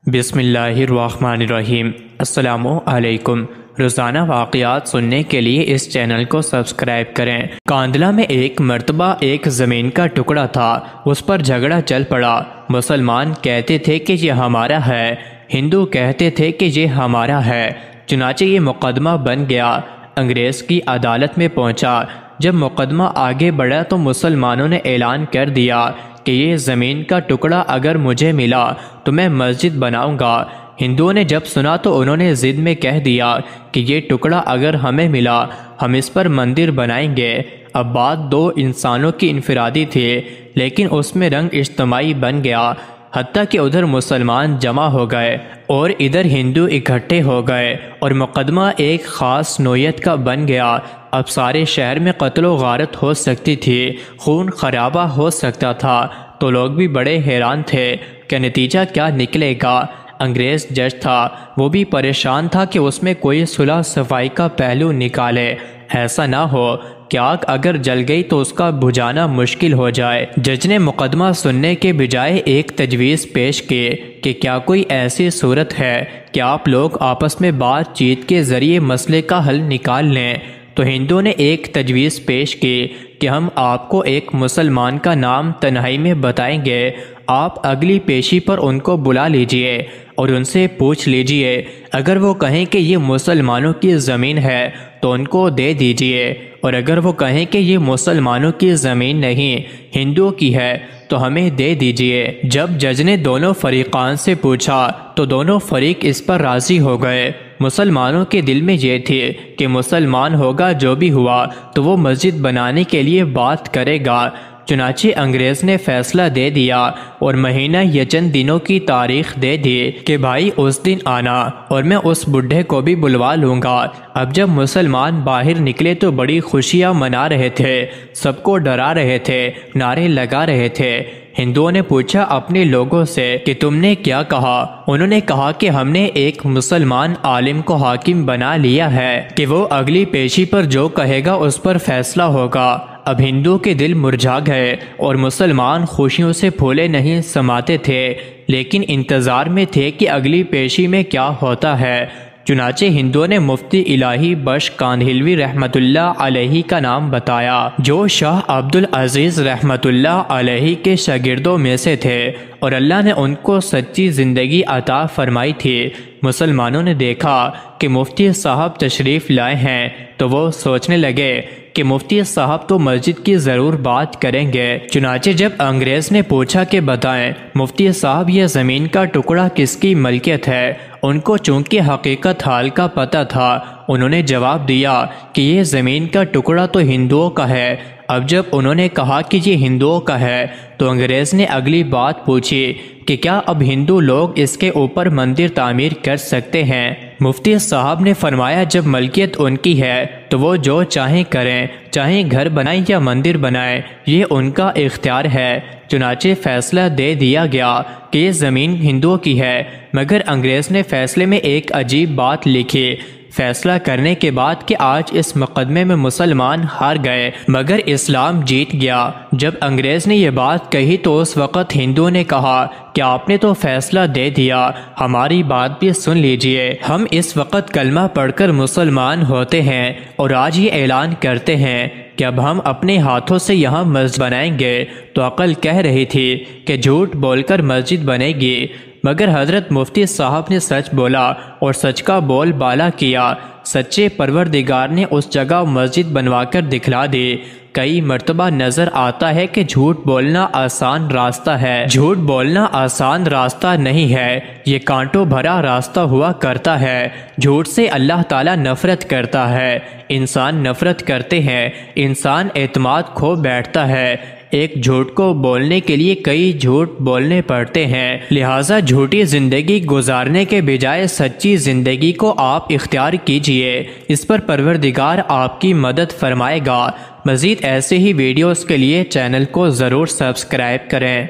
بسم اللہ الرحمن الرحیم۔ السلام علیکم۔ روزانہ واقعات سننے کے لیے اس چینل کو سبسکرائب کریں۔ کاندھلہ میں ایک مرتبہ ایک زمین کا ٹکڑا تھا، اس پر جھگڑا چل پڑا۔ مسلمان کہتے تھے کہ یہ ہمارا ہے، ہندو کہتے تھے کہ یہ ہمارا ہے۔ چنانچہ یہ مقدمہ بن گیا، انگریز کی عدالت میں پہنچا۔ جب مقدمہ آگے بڑھا تو مسلمانوں نے اعلان کر دیا کہ یہ زمین کا ٹکڑا اگر مجھے ملا تو میں مسجد بناؤں گا۔ ہندوؤں نے جب سنا تو انہوں نے ضد میں کہہ دیا کہ یہ ٹکڑا اگر ہمیں ملا ہم اس پر مندر بنائیں گے۔ اب بات دو انسانوں کی انفرادی تھی، لیکن اس میں رنگ اجتماعی بن گیا، حتیٰ کہ ادھر مسلمان جمع ہو گئے اور ادھر ہندو اکٹھے ہو گئے، اور مقدمہ ایک خاص نوعیت کا بن گیا۔ اب سارے شہر میں قتل و غارت ہو سکتی تھی، خون خرابہ ہو سکتا تھا، تو لوگ بھی بڑے حیران تھے کہ نتیجہ کیا نکلے گا۔ انگریز جج تھا، وہ بھی پریشان تھا کہ اس میں کوئی صلح صفائی کا پہلو نکالے، ایسا نہ ہو کہ آگ اگر جل گئی تو اس کا بجھانا مشکل ہو جائے۔ جج نے مقدمہ سننے کے بجائے ایک تجویز پیش کی کہ کیا کوئی ایسی صورت ہے کہ آپ لوگ آپس میں بات چیت کے ذریعے مسئلے کا حل نکال لیں۔ تو ہندو نے ایک تجویز پیش کی کہ ہم آپ کو ایک مسلمان کا نام تنہائی میں بتائیں گے، آپ اگلی پیشی پر ان کو بلا لیجئے اور ان سے پوچھ لیجئے، اگر وہ کہیں کہ یہ مسلمانوں کی زمین ہے تو ان کو دے دیجئے، اور اگر وہ کہیں کہ یہ مسلمانوں کی زمین نہیں ہندوؤں کی ہے تو ہمیں دے دیجئے۔ جب جج نے دونوں فریقان سے پوچھا تو دونوں فریق اس پر راضی ہو گئے۔ مسلمانوں کے دل میں یہ تھی کہ مسلمان ہوگا جو بھی ہوا تو وہ مسجد بنانے کے لیے بات کرے گا۔ چنانچہ انگریز نے فیصلہ دے دیا اور مہینہ یا چند دنوں کی تاریخ دے دی کہ بھائی اس دن آنا اور میں اس بڈھے کو بھی بلوا لوں گا۔ اب جب مسلمان باہر نکلے تو بڑی خوشیاں منا رہے تھے، سب کو ڈرا رہے تھے، نعرے لگا رہے تھے۔ ہندوؤں نے پوچھا اپنے لوگوں سے کہ تم نے کیا کہا؟ انہوں نے کہا کہ ہم نے ایک مسلمان عالم کو حاکم بنا لیا ہے کہ وہ اگلی پیشی پر جو کہے گا اس پر فیصلہ ہوگا۔ اب ہندو کے دل مرجھا گئے اور مسلمان خوشیوں سے پھولے نہیں سماتے تھے، لیکن انتظار میں تھے کہ اگلی پیشی میں کیا ہوتا ہے۔ چنانچہ ہندوؤں نے مفتی الہی بخش کاندھلوی رحمۃ اللہ علیہ کا نام بتایا، جو شاہ عبد العزیز رحمۃ اللہ علیہ کے شاگردوں میں سے تھے، اور اللہ نے ان کو سچی زندگی عطا فرمائی تھی۔ مسلمانوں نے دیکھا کہ مفتی صاحب تشریف لائے ہیں تو وہ سوچنے لگے کہ مفتی صاحب تو مسجد کی ضرور بات کریں گے۔ چنانچہ جب انگریز نے پوچھا کہ بتائیں مفتی صاحب یہ زمین کا ٹکڑا کس کی ملکیت ہے، ان کو چونکہ حقیقت حال کا پتہ تھا، انہوں نے جواب دیا کہ یہ زمین کا ٹکڑا تو ہندوؤں کا ہے۔ اب جب انہوں نے کہا کہ یہ ہندوؤں کا ہے تو انگریز نے اگلی بات پوچھی کہ کیا اب ہندو لوگ اس کے اوپر مندر تعمیر کر سکتے ہیں؟ مفتی صاحب نے فرمایا جب ملکیت ان کی ہے تو وہ جو چاہیں کریں، چاہیں گھر بنائیں یا مندر بنائیں، یہ ان کا اختیار ہے۔ چنانچہ فیصلہ دے دیا گیا کہ یہ زمین ہندوؤں کی ہے، مگر انگریز نے فیصلے میں ایک عجیب بات لکھی، فیصلہ کرنے کے بعد کہ آج اس مقدمے میں مسلمان ہار گئے مگر اسلام جیت گیا۔ جب انگریز نے یہ بات کہی تو اس وقت ہندوؤں نے کہا کہ آپ نے تو فیصلہ دے دیا، ہماری بات بھی سن لیجئے، ہم اس وقت کلمہ پڑھ کر مسلمان ہوتے ہیں اور آج یہ اعلان کرتے ہیں کہ اب ہم اپنے ہاتھوں سے یہاں مسجد بنائیں گے۔ تو عقل کہہ رہی تھی کہ جھوٹ بول کر مسجد بنے گی، مگر حضرت مفتی صاحب نے سچ بولا اور سچ کا بول بالا کیا۔ سچے پروردگار نے اس جگہ مسجد بنوا کر دکھلا دی۔ کئی مرتبہ نظر آتا ہے کہ جھوٹ بولنا آسان راستہ ہے، جھوٹ بولنا آسان راستہ نہیں ہے، یہ کانٹوں بھرا راستہ ہوا کرتا ہے۔ جھوٹ سے اللہ تعالیٰ نفرت کرتا ہے، انسان نفرت کرتے ہیں، انسان اعتماد کھو بیٹھتا ہے۔ ایک جھوٹ کو بولنے کے لیے کئی جھوٹ بولنے پڑتے ہیں، لہٰذا جھوٹی زندگی گزارنے کے بجائے سچی زندگی کو آپ اختیار کیجئے، اس پر پروردگار آپ کی مدد فرمائے گا۔ مزید ایسے ہی ویڈیوز کے لیے چینل کو ضرور سبسکرائب کریں۔